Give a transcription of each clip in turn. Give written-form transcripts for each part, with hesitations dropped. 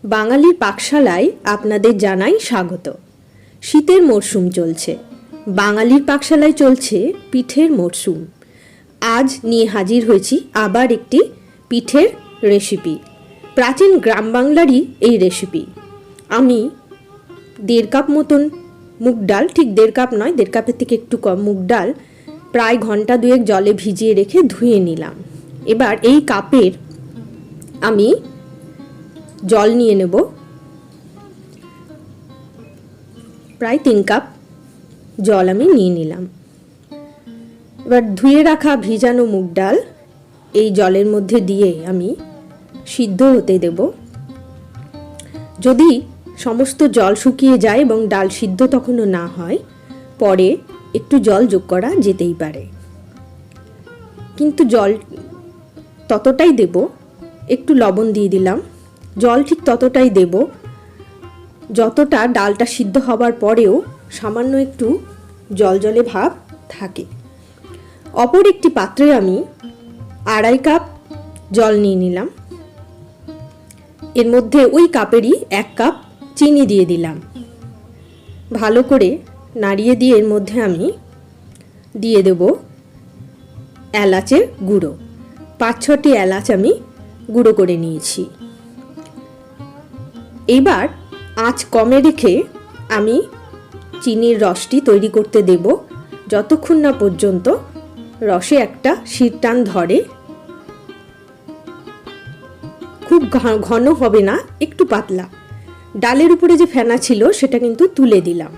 বাঙালির পাকশালায় আপনাদের জানাই স্বাগত। শীতের মরশুম চলছে, বাঙালির পাকশালায় চলছে পিঠের মরশুম। আজ নিয়ে হাজির হয়েছি আবার একটি পিঠের রেসিপি। প্রাচীন গ্রাম বাংলারই এই রেসিপি। আমি 1.5 কাপ মতন মুগ ডাল, ঠিক 1.5 কাপ নয়, 1.5 কাপের থেকে একটু কম মুগ ডাল প্রায় ঘন্টা 2 জলে ভিজিয়ে রেখে ধুয়ে নিলাম। এবার এই কাপের আমি জল নিয়ে নেব, প্রায় 3 কাপ জল আমি নিয়ে নিলাম। এবার ধুয়ে রাখা ভিজানো মুগ ডাল এই জলের মধ্যে দিয়ে আমি সিদ্ধ হতে দেব। যদি সমস্ত জল শুকিয়ে যায় এবং ডাল সিদ্ধ তখনও না হয়, পরে একটু জল যোগ করা যেতেই পারে, কিন্তু জল ততটাই দেব। একটু লবণ দিয়ে দিলাম, জল ঠিক ততটাই দেব যতটা ডালটা সিদ্ধ হবার পরেও সামান্য একটু জলজলে ভাব থাকে। অপর একটি পাত্রে আমি 2.5 কাপ জল নিয়ে নিলাম। এর মধ্যে ওই কাপেরই 1 কাপ চিনি দিয়ে দিলাম। ভালো করে নাড়িয়ে দিয়ে এর মধ্যে আমি দিয়ে দেব এলাচের গুঁড়ো। 5-6টি এলাচ আমি গুঁড়ো করে নিয়েছি। এবার আঁচ কমে রেখে আমি চিনির রসটি তৈরি করতে দেব, যতক্ষণ না পর্যন্ত রসে একটা শিরটান ধরে। খুব ঘন হবে না, একটু পাতলা। ডালের উপরে যে ফেনা ছিল সেটা কিন্তু তুলে দিলাম।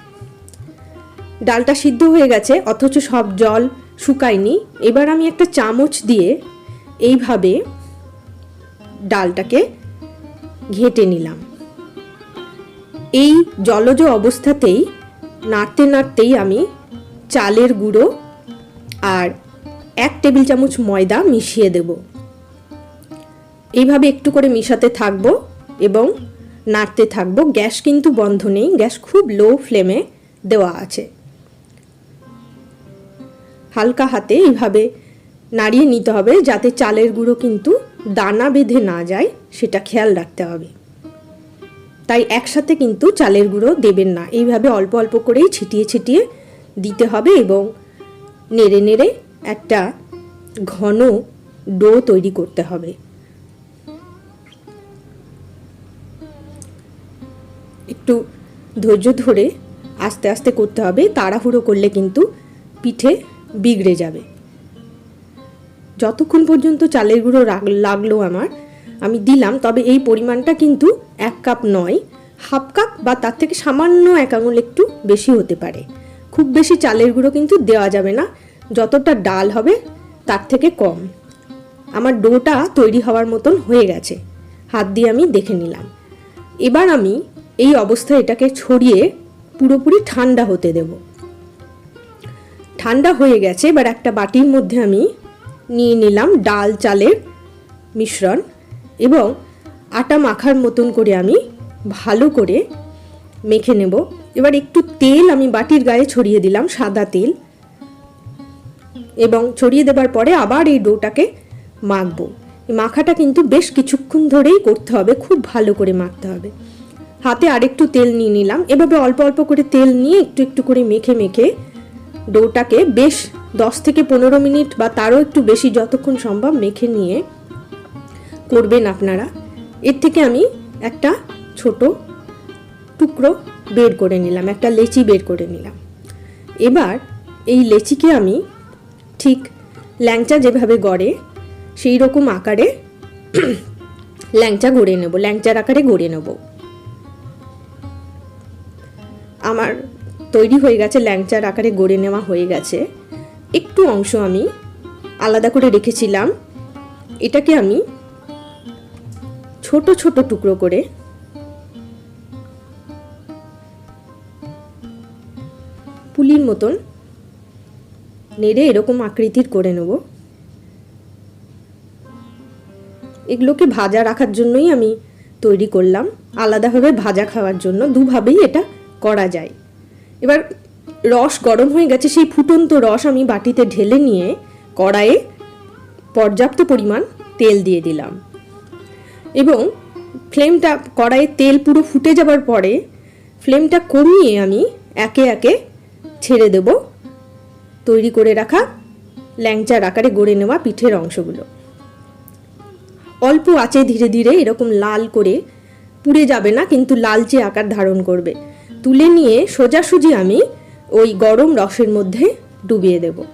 ডালটা সিদ্ধ হয়ে গেছে, অথচ সব জল শুকায়নি। এবার আমি একটা চামচ দিয়ে এইভাবে ডালটাকে ঘেঁটে নিলাম। এই জলজ অবস্থাতেই নাড়তে নাড়তেই আমি চালের গুঁড়ো আর 1 টেবিল চামচ ময়দা মিশিয়ে দেব। এইভাবে একটু করে মিশাতে থাকবো এবং নাড়তে থাকবো। গ্যাস কিন্তু বন্ধ নেই, গ্যাস খুব লো ফ্লেমে দেওয়া আছে। হালকা হাতে এইভাবে নাড়িয়ে নিতে হবে, যাতে চালের গুঁড়ো কিন্তু দানা বেঁধে না যায়, সেটা খেয়াল রাখতে হবে। তাই একসাথে কিন্তু চালের গুঁড়ো দেবেন না, এইভাবে অল্প অল্প করেই ছিটিয়ে ছিটিয়ে দিতে হবে এবং নেড়ে নেড়ে একটা ঘন ডো তৈরি করতে হবে। একটু ধৈর্য ধরে আস্তে আস্তে করতে হবে, তাড়াহুড়ো করলে কিন্তু পিঠে বিগড়ে যাবে। যতক্ষণ পর্যন্ত চালের গুঁড়ো লাগলো আমি দিলাম, তবে এই পরিমাণটা কিন্তু 1 কাপ নয়, 1/2 কাপ বা তার থেকে সামান্য 1 আঙুল একটু বেশি হতে পারে। খুব বেশি চালের গুঁড়ো কিন্তু দেওয়া যাবে না, যতটা ডাল হবে তার থেকে কম। আমার ডোটা তৈরি হওয়ার মতন হয়ে গেছে, হাত দিয়ে আমি দেখে নিলাম। এবার আমি এই অবস্থায় এটাকে ছড়িয়ে পুরোপুরি ঠান্ডা হতে দেব। ঠান্ডা হয়ে গেছে। এবার একটা বাটির মধ্যে আমি নিয়ে নিলাম ডাল চালের মিশ্রণ এবং আটা মাখার মতন করে আমি ভালো করে মেখে নেব। এবার একটু তেল আমি বাটির গায়ে ছড়িয়ে দিলাম, সাদা তেল, এবং ছড়িয়ে দেবার পরে আবার এই ডোটাকে মাখবো। এই মাখাটা কিন্তু বেশ কিছুক্ষণ ধরেই করতে হবে, খুব ভালো করে মাখতে হবে। হাতে আরেকটু তেল নিয়ে নিলাম। এভাবে অল্প অল্প করে তেল নিয়ে একটু একটু করে মেখে মেখে ডোটাকে বেশ 10 থেকে 15 মিনিট বা তারও একটু বেশি, যতক্ষণ সম্ভব মেখে নিয়ে করবেন আপনারা। এর থেকে আমি একটা ছোট টুকরো বের করে নিলাম, একটা লেচি বের করে নিলাম। এবার এই লেচিকে আমি ঠিক ল্যাংচা যেভাবে গড়ে সেই রকম আকারে ল্যাংচা গড়ে নেব, ল্যাংচার আকারে গড়ে নেব। আমার তৈরি হয়ে গেছে, ল্যাংচার আকারে গড়ে নেওয়া হয়ে গেছে। একটু অংশ আমি আলাদা করে রেখেছিলাম, এটাকে আমি ছোট ছোট টুকরো করে পুলির মতন নেড়ে এরকম আকৃতির করে নেব। এগুলোকে ভাজা রাখার জন্যই আমি তৈরি করলাম, আলাদাভাবে ভাজা খাওয়ার জন্য। দুভাবেই এটা করা যায়। এবার রস গরম হয়ে গেছে, সেই ফুটন্ত রস আমি বাটিতে ঢেলে নিয়ে কড়াইয়ে পর্যাপ্ত পরিমাণ তেল দিয়ে দিলাম এবং ফ্লেমটা, কড়াইয়ে তেল পুরো ফুটে যাবার পরে ফ্লেমটা কমিয়ে আমি একে একে ছেড়ে দেব তৈরি করে রাখা ল্যাংচার আকারে গড়ে নেওয়া পিঠের অংশগুলো। অল্প আঁচে ধীরে ধীরে এরকম লাল করে, পুড়ে যাবে না কিন্তু লালচে আকার ধারণ করবে। তুলে নিয়ে সোজাসুজি আমি ওই গরম রসের মধ্যে ডুবিয়ে দেব।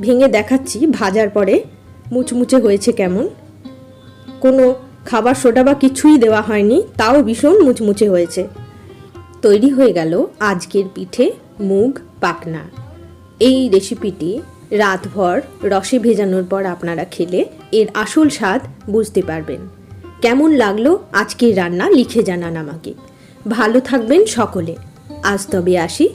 ভেঙে দেখাচ্ছি ভাজার পরে মুচমুচে হয়েছে কেমন। কোনো খাবার সোডা বা কিছুই দেওয়া হয়নি, তাও ভীষণ মুচমুচে হয়েছে। তৈরি হয়ে গেল আজকের পিঠে মুগ পাকনা। এই রেসিপিটি রাতভর রসে ভেজানোর পর আপনারা খেলে এর আসল স্বাদ বুঝতে পারবেন। কেমন লাগলো আজকের রান্না লিখে জানান আমাকে। ভালো থাকবেন সকলে। আজ তবে আসি।